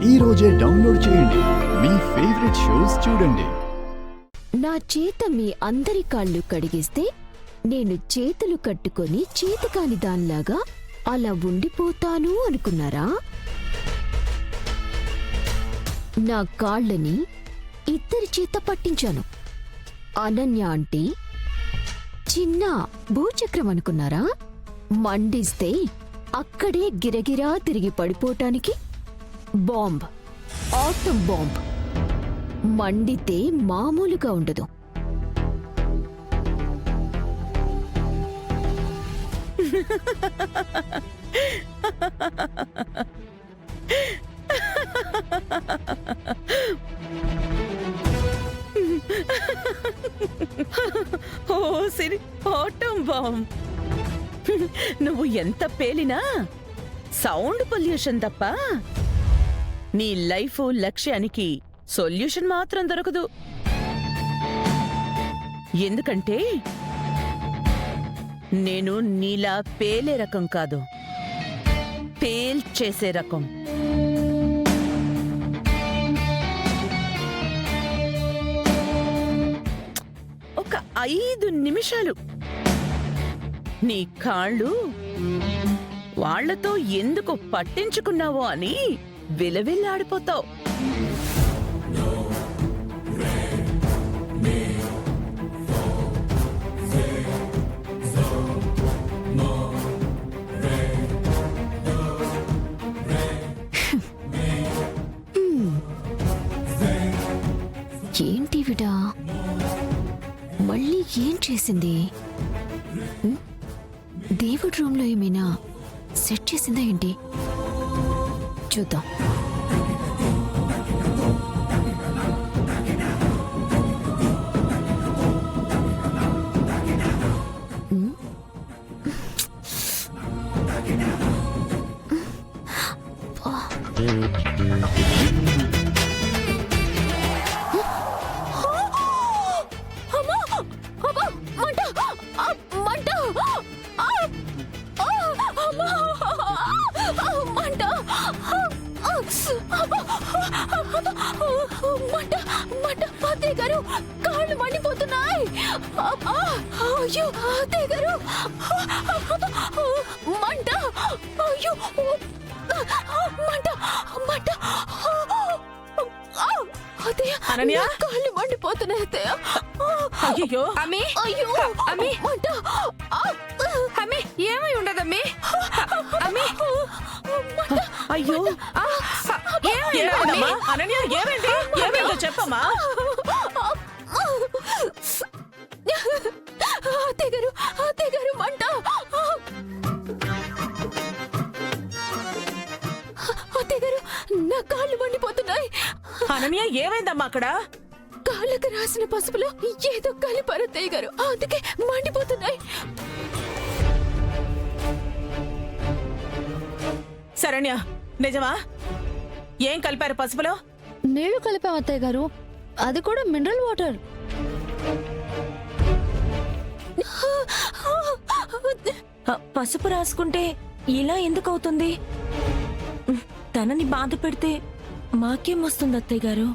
ఈ రోజే డౌన్లోడ్ చేయండి. మీ ఫేవరెట్ షోస్ చూడండి. నా చేత మీ అందరి కాళ్ళు కడిగిస్తే నేను చేతులు కట్టుకొని చేతకాని దానిలాగా అలా ఉండిపోతాను అనుకున్నారా? నా కాళ్ళని ఇద్దరి చేత పట్టించాను. అనన్య అంటే చిన్న భూచక్రం అనుకున్నారా? మండిస్తే అక్కడే గిరగిరా తిరిగి పడిపోవటానికి బాంబ్, ఆటం బాంబ్. మండితే మామూలుగా ఉండదు. ఓ సిరి ఆటం బాంబ్. నువ్వు ఎంత పేలినా సౌండ్ పొల్యూషన్ తప్ప నీ లైఫ్ లక్ష్యానికి సొల్యూషన్ మాత్రం దొరకదు. ఎందుకంటే నేను నీలా పేలే రకం కాదు, పేల్ చేసే రకం. ఒక 5 నిమిషాలు నీ కాళ్ళు వాళ్లతో ఎందుకు పట్టించుకున్నావో అని విలవిల్లాడిపోతావు. ఏంటి విడా మళ్ళీ ఏం చేసింది? దేవుడి రూమ్లో ఏమైనా సెట్ చేసిందా ఏంటి? చూద్దాం. కాళ్ళు మండిపోతున్నాయి. అయ్యో అత్తయ్య గారు, మంట! అయ్యో మంట మంట! అనన్య, కాళ్ళు మండిపోతున్నాయి అత్తయ్య. అయ్యో అమ్మి, అయ్యో అమ్మి, మంట! అమ్మి ఏమై ఉండదమ్మి? అమ్మి, అయ్యో ఏమైందమ్మా? అనన్య ఏమైంది? ఏమైందో చెప్పమ్మా. అత్తయ్య గారు మంట! అత్తయ్య గారు, నా కాళ్ళు మండిపోతున్నాయి. అనన్య ఏమైందమ్మా అక్కడ? కాళ్ళకు రాసిన పసుపులో ఏదో కలిపారు అత్తయ్య గారు, అందుకే మండిపోతున్నాయి. శరణ్య, నిజమా? ఏం కలిపారు పసుపులో? నీళ్లు కలిపాం అత్తయ్య గారు, అది కూడా మినరల్ వాటర్. పసుపు రాసుకుంటే ఇలా ఎందుకవుతుంది? తనని బాధ పెడితే మాకేం వస్తుంది అత్తయ్య గారు?